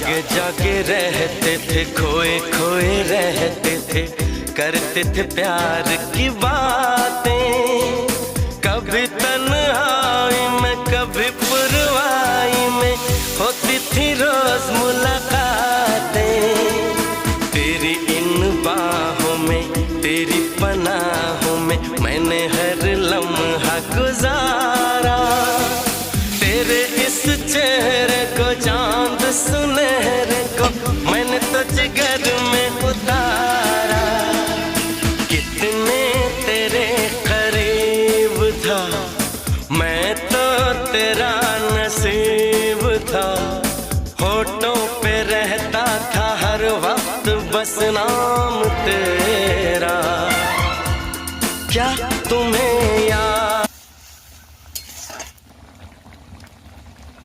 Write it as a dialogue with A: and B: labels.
A: जागे जागे रहते थे, खोए खोए रहते थे, करते थे प्यार की बातें। कभी तन्हाई में कभी पुरवाई में होती थी रोज मुलाकातें। तेरी इन बाहों में तेरी पनाहों में मैंने हर लम्हा गुजारा। तेरे इस चेहरे को चांद सुनहरे को मैंने तो जिगर में उतारा। कितने तेरे करीब था मैं तो तेरा नसीब था। होठों पे रहता था हर वक्त बस नाम तेरा। क्या तुम्हें याद